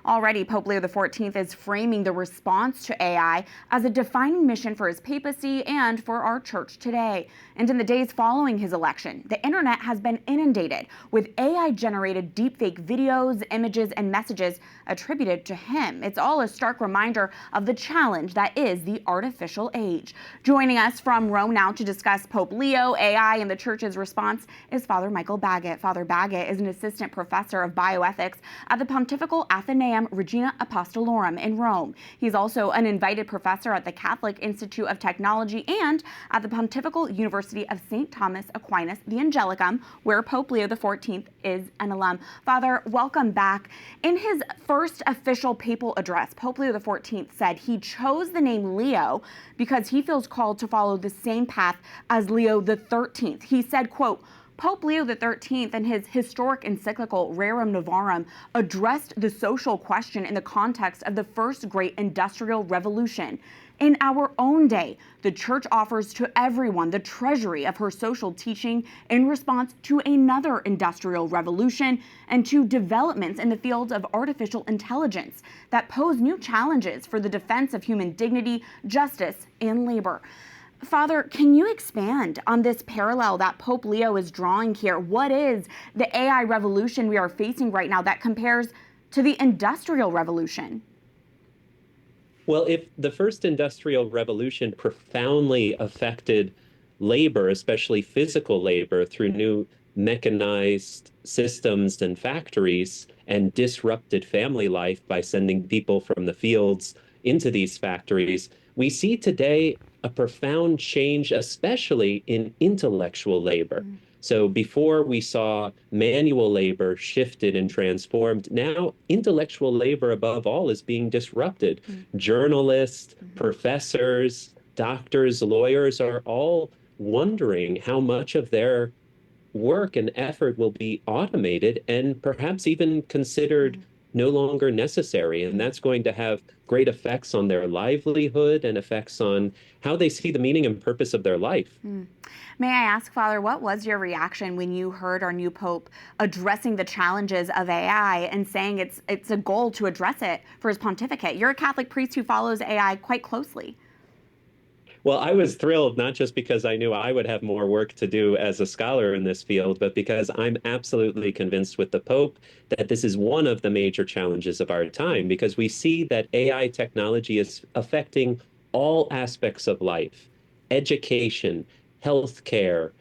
Already, Pope Leo XIV is framing the response to AI as a defining mission for his papacy and for our church today. And in the days following his election, the internet has been inundated with AI-generated deepfake videos, images, and messages attributed to him. It's all a stark reminder of the challenge that is the artificial age. Joining us from Rome now to discuss Pope Leo, AI, and the church's response is Father Michael Baggot. Father Baggot is an assistant professor of bioethics at the Pontifical Athenaeum Regina Apostolorum in Rome. He's also an invited professor at the Catholic Institute of Technology and at the Pontifical University of St. Thomas Aquinas, the Angelicum, where Pope Leo XIV is an alum. Father, welcome back. In his first official papal address, Pope Leo XIV said he chose the name Leo because he feels called to follow the same path as Leo XIII. He said, quote, Pope Leo XIII, in his historic encyclical Rerum Novarum, addressed the social question in the context of the first great industrial revolution. In our own day, the Church offers to everyone the treasury of her social teaching in response to another industrial revolution and to developments in the field of artificial intelligence that pose new challenges for the defense of human dignity, justice, and labor. Father, can you expand on this parallel that Pope Leo is drawing here? What is the AI revolution we are facing right now that compares to the Industrial Revolution? Well, if the first Industrial Revolution profoundly affected labor, especially physical labor, through new mechanized systems and factories, and disrupted family life by sending people from the fields into these factories, we see today a profound change, especially in intellectual labor. So before we saw manual labor shifted and transformed, now intellectual labor above all is being disrupted. Journalists, professors, doctors, lawyers are all wondering how much of their work and effort will be automated and perhaps even considered no longer necessary. And that's going to have great effects on their livelihood and effects on how they see the meaning and purpose of their life. May I ask, Father, what was your reaction when you heard our new Pope addressing the challenges of AI and saying it's a goal to address it for his pontificate? You're a Catholic priest who follows AI quite closely. Well, I was thrilled, not just because I knew I would have more work to do as a scholar in this field, but because I'm absolutely convinced with the Pope that this is one of the major challenges of our time, because we see that AI technology is affecting all aspects of life: education, healthcare,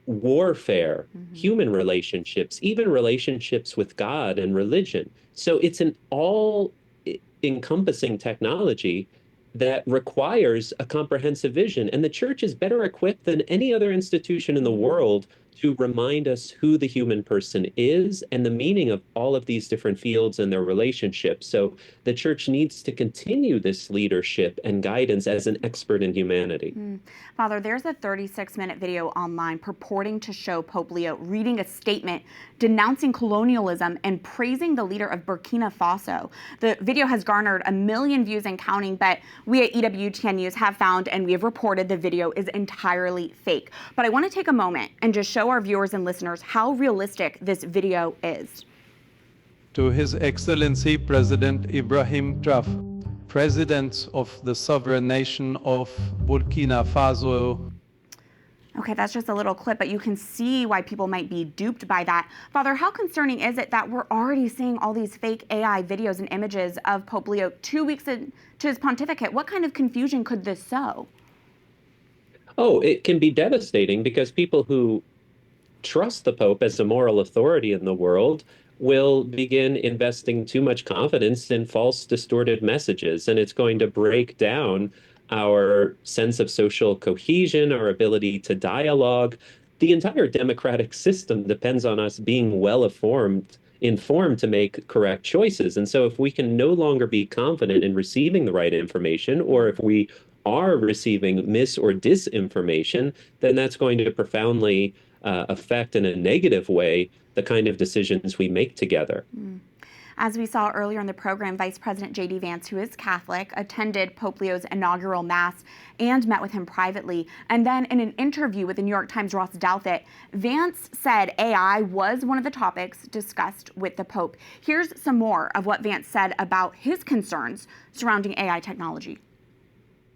warfare, human relationships, even relationships with God and religion. So it's an all-encompassing technology that requires a comprehensive vision. And the Church is better equipped than any other institution in the world to remind us who the human person is and the meaning of all of these different fields and their relationships. So the Church needs to continue this leadership and guidance as an expert in humanity. Father, there's a 36-minute video online purporting to show Pope Leo reading a statement denouncing colonialism and praising the leader of Burkina Faso. The video has garnered 1 million views and counting, but we at EWTN News have found and we have reported the video is entirely fake. But I want to take a moment and just show our viewers and listeners how realistic this video is. To His Excellency President Ibrahim Traoré, President of the sovereign nation of Burkina Faso. Okay, that's just a little clip, but you can see why people might be duped by that. Father, how concerning is it that we're already seeing all these fake AI videos and images of Pope Leo 2 weeks into his pontificate? What kind of confusion could this sow? Oh, it can be devastating because people who trust the Pope as a moral authority in the world will begin investing too much confidence in false, distorted messages. And it's going to break down our sense of social cohesion, our ability to dialogue. The entire democratic system depends on us being informed to make correct choices. And so if we can no longer be confident in receiving the right information, or if we are receiving mis or disinformation, then that's going to profoundly affect in a negative way the kind of decisions we make together. As we saw earlier in the program, Vice President J.D. Vance, who is Catholic, attended Pope Leo's inaugural Mass and met with him privately. And then in an interview with the New York Times' Ross Douthat, Vance said AI was one of the topics discussed with the Pope. Here's some more of what Vance said about his concerns surrounding AI technology.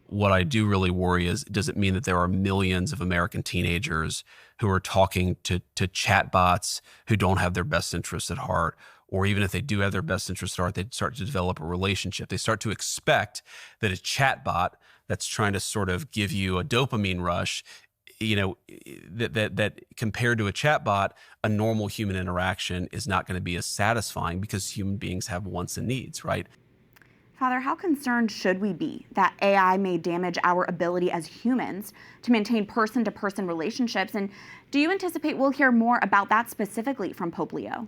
What I do really worry is, does it mean that there are millions of American teenagers who are talking to chatbots who don't have their best interests at heart? Or even if they do have their best interests at heart, they start to develop a relationship. They start to expect that a chatbot that's trying to sort of give you a dopamine rush, that compared to a chatbot, a normal human interaction is not going to be as satisfying because human beings have wants and needs, right? Father, how concerned should we be that AI may damage our ability as humans to maintain person-to-person relationships? And do you anticipate we'll hear more about that specifically from Pope Leo?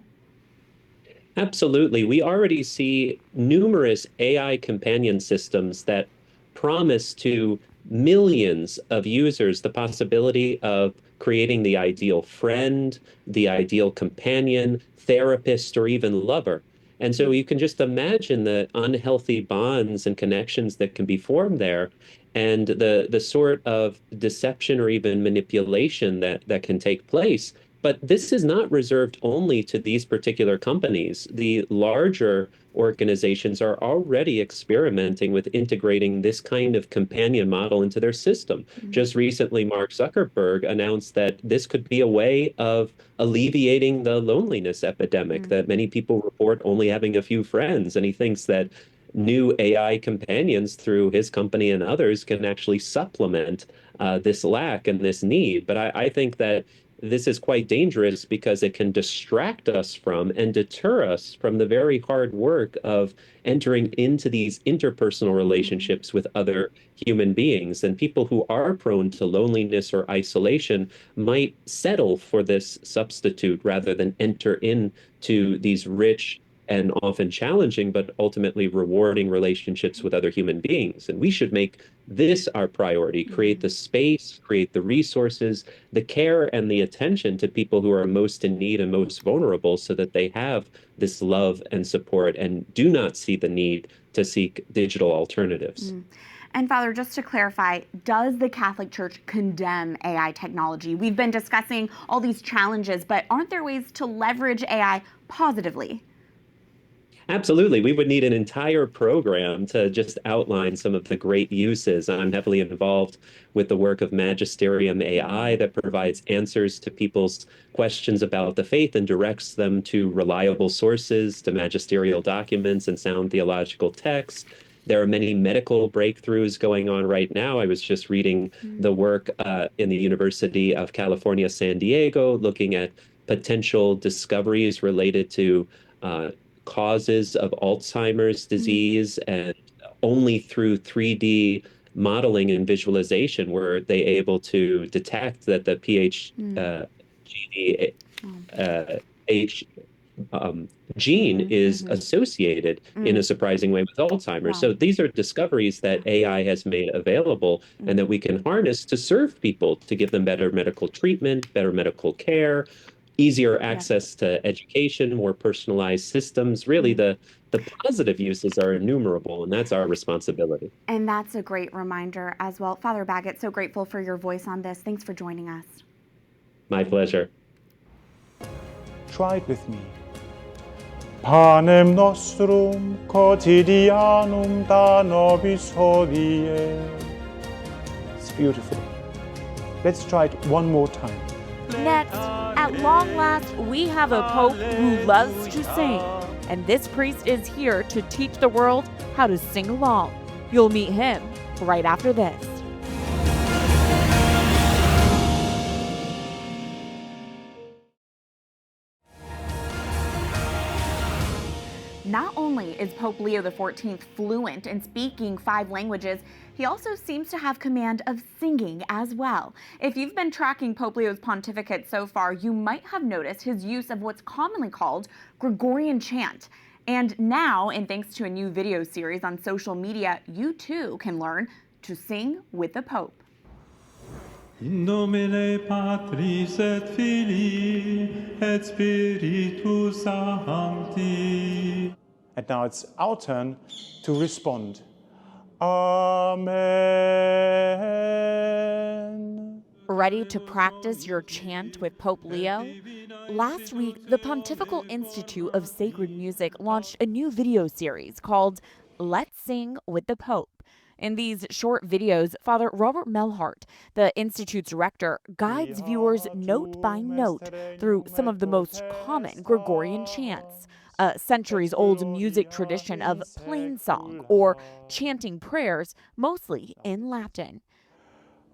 Absolutely. We already see numerous AI companion systems that promise to millions of users the possibility of creating the ideal friend, the ideal companion, therapist, or even lover. And so you can just imagine the unhealthy bonds and connections that can be formed there, and the sort of deception or even manipulation that can take place. But this is not reserved only to these particular companies. The larger organizations are already experimenting with integrating this kind of companion model into their system. Just recently, Mark Zuckerberg announced that this could be a way of alleviating the loneliness epidemic, that many people report only having a few friends. And he thinks that new AI companions through his company and others can actually supplement this lack and this need. But I think that this is quite dangerous because it can distract us from and deter us from the very hard work of entering into these interpersonal relationships with other human beings. And people who are prone to loneliness or isolation might settle for this substitute rather than enter into these rich and often challenging, but ultimately rewarding relationships with other human beings. And we should make this our priority, create the space, create the resources, the care and the attention to people who are most in need and most vulnerable so that they have this love and support and do not see the need to seek digital alternatives. And Father, just to clarify, does the Catholic Church condemn AI technology? We've been discussing all these challenges, but aren't there ways to leverage AI positively? Absolutely. We would need an entire program to just outline some of the great uses. I'm heavily involved with the work of Magisterium AI that provides answers to people's questions about the faith and directs them to reliable sources, to magisterial documents and sound theological texts. There are many medical breakthroughs going on right now. I was just reading the work in the University of California, San Diego, looking at potential discoveries related to causes of Alzheimer's disease, and only through 3D modeling and visualization were they able to detect that the gene is associated in a surprising way with Alzheimer's. So these are discoveries that AI has made available and that we can harness to serve people, to give them better medical treatment, better medical care, easier access to education, more personalized systems. Really, the positive uses are innumerable, and that's our responsibility. And that's a great reminder as well. Father Baggot, so grateful for your voice on this. Thanks for joining us. My pleasure. Try it with me. Panem nostrum quotidianum da nobis hodie. It's beautiful. Let's try it one more time. Next, at long last, we have a Pope who loves to sing, and this priest is here to teach the world how to sing along. You'll meet him right after this. Not only is Pope Leo XIV fluent in speaking 5 languages, he also seems to have command of singing as well. If you've been tracking Pope Leo's pontificate so far, you might have noticed his use of what's commonly called Gregorian chant. And now, and thanks to a new video series on social media, you too can learn to sing with the Pope. In nomine Patris et Filii et Spiritus Sancti. And now it's our turn to respond. Amen. Ready to practice your chant with Pope Leo? Last week, the Pontifical Institute of Sacred Music launched a new video series called Let's Sing with the Pope. In these short videos, Father Robert Melhart, the Institute's director, guides viewers note by note through some of the most common Gregorian chants, a centuries-old music tradition of plainsong or chanting prayers, mostly in Latin.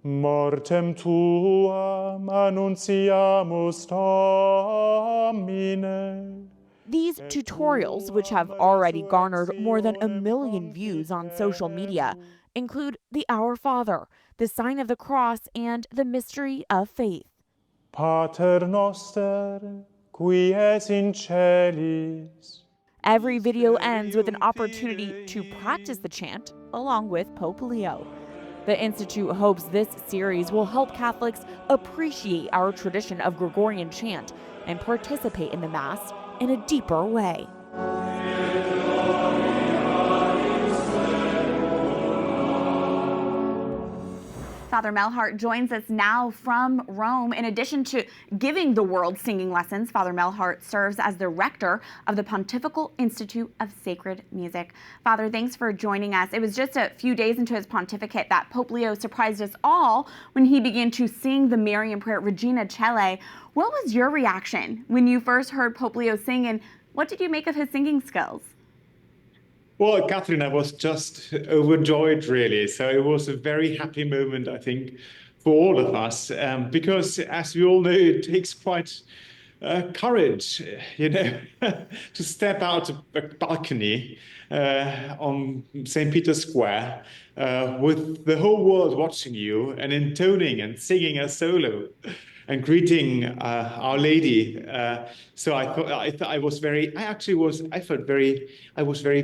Mortem tuam annunciamus Domine. These tutorials, which have already garnered more than 1 million views on social media, include the Our Father, the sign of the cross, and the mystery of faith. Pater noster, qui es in celis. Every video ends with an opportunity to practice the chant along with Pope Leo. The Institute hopes this series will help Catholics appreciate our tradition of Gregorian chant and participate in the Mass in a deeper way. Father Melhart joins us now from Rome. In addition to giving the world singing lessons, Father Melhart serves as the rector of the Pontifical Institute of Sacred Music. Father, thanks for joining us. It was just a few days into his pontificate that Pope Leo surprised us all when he began to sing the Marian prayer Regina Caeli. What was your reaction when you first heard Pope Leo sing, and what did you make of his singing skills? Well, Catherine, I was just overjoyed, really. So it was a very happy moment, I think, for all of us, because, as we all know, it takes quite courage, to step out of a balcony on St. Peter's Square with the whole world watching you and intoning and singing a solo and greeting Our Lady. So I was very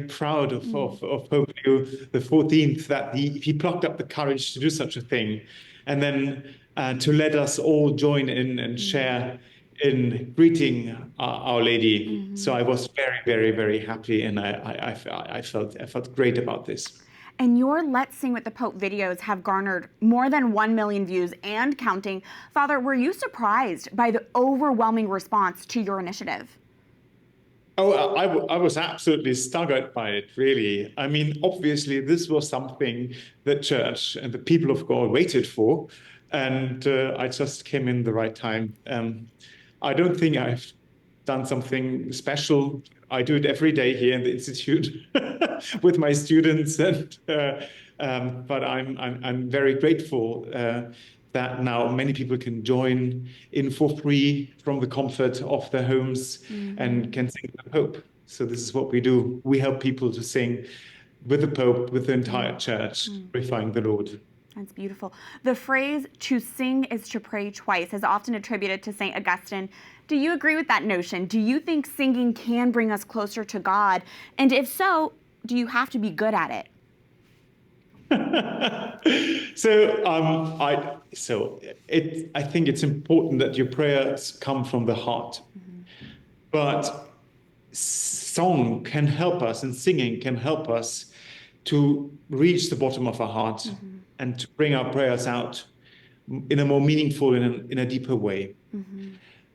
proud of Pope Leo XIV that he plucked up the courage to do such a thing, and then to let us all join in and share in greeting Our Lady. So I was very, very, very happy, and I felt great about this. And your Let's Sing with the Pope videos have garnered more than 1 million views and counting. Father, were you surprised by the overwhelming response to your initiative? Oh, I was absolutely staggered by it, really. I mean, obviously, this was something the Church and the people of God waited for, and I just came in the right time. I don't think I've done something special. I do it every day here in the Institute with my students, and but I'm very grateful that now many people can join in for free from the comfort of their homes and can sing the Pope. So this is what we do. We help people to sing with the Pope, with the entire Church, glorifying the Lord. That's beautiful. The phrase "to sing is to pray twice" is often attributed to St. Augustine. Do you agree with that notion? Do you think singing can bring us closer to God? And if so, do you have to be good at it? I think it's important that your prayers come from the heart. But song can help us, and singing can help us to reach the bottom of our heart and to bring our prayers out in a more meaningful, in a deeper way.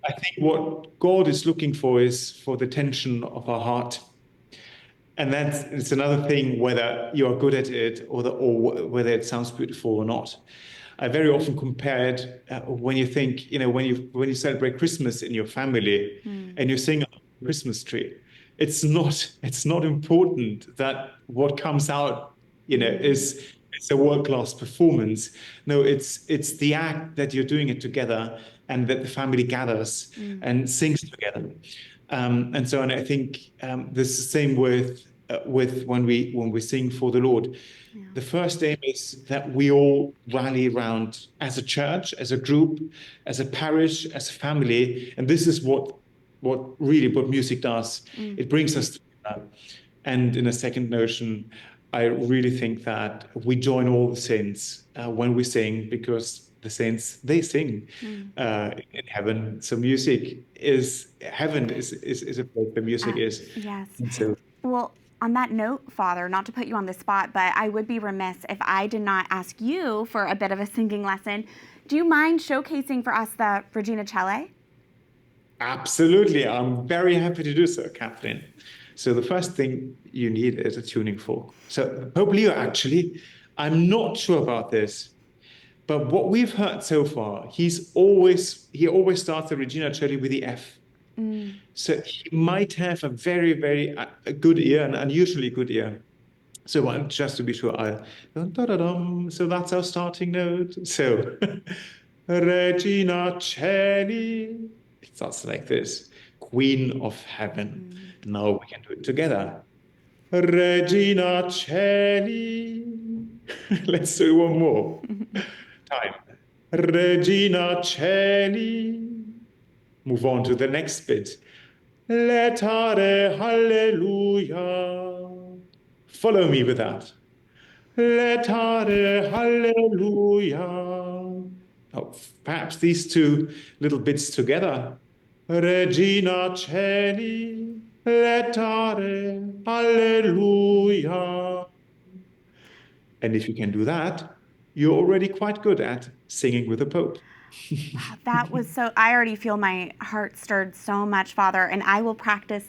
I think what God is looking for is for the tension of our heart. And it's another thing whether you are good at it or whether it sounds beautiful or not. I very often compare it when you think, when you celebrate Christmas in your family and you sing on the Christmas tree. It's not important that what comes out, is it's a world-class performance. No, it's the act that you're doing it together and that the family gathers and sings together. And so on. I think this is the same with when we sing for the Lord. Yeah. The first aim is that we all rally around as a church, as a group, as a parish, as a family, and this is what music does. It brings us together. And in a second notion, I really think that we join all the saints when we sing, because the saints, they sing in heaven. So heaven is a place where music is. Yes. So, well, on that note, Father, not to put you on the spot, but I would be remiss if I did not ask you for a bit of a singing lesson. Do you mind showcasing for us the Regina Coeli? Absolutely. I'm very happy to do so, Catherine. So the first thing you need is a tuning fork. So Pope Leo, actually, I'm not sure about this, but what we've heard so far, he always starts the Regina Coeli with the F. So he might have a very, very good ear, an unusually good ear. So just to be sure, so that's our starting note. So Regina Coeli, it starts like this, Queen of Heaven. Now we can do it together. Regina Coeli. Let's do one more time. Regina Coeli. Move on to the next bit. Laetare Hallelujah. Follow me with that. Laetare Hallelujah. Oh, perhaps these two little bits together. Regina Coeli, laetare Hallelujah. And if you can do that, you're already quite good at singing with the Pope. That was so, I already feel my heart stirred so much, Father, and I will practice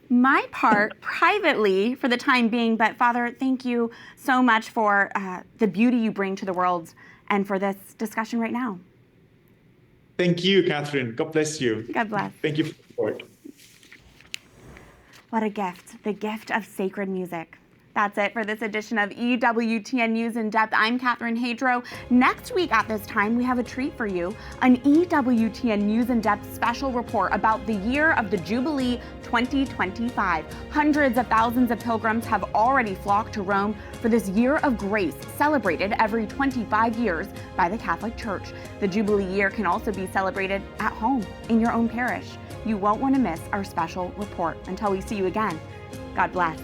my part privately for the time being. But Father, thank you so much for the beauty you bring to the world and for this discussion right now. Thank you, Catherine. God bless you. God bless. Thank you for the work. What a gift, the gift of sacred music. That's it for this edition of EWTN News in Depth. I'm Catherine Hadro. Next week at this time, we have a treat for you, an EWTN News in Depth special report about the year of the Jubilee 2025. Hundreds of thousands of pilgrims have already flocked to Rome for this year of grace, celebrated every 25 years by the Catholic Church. The Jubilee year can also be celebrated at home, in your own parish. You won't want to miss our special report. Until we see you again, God bless.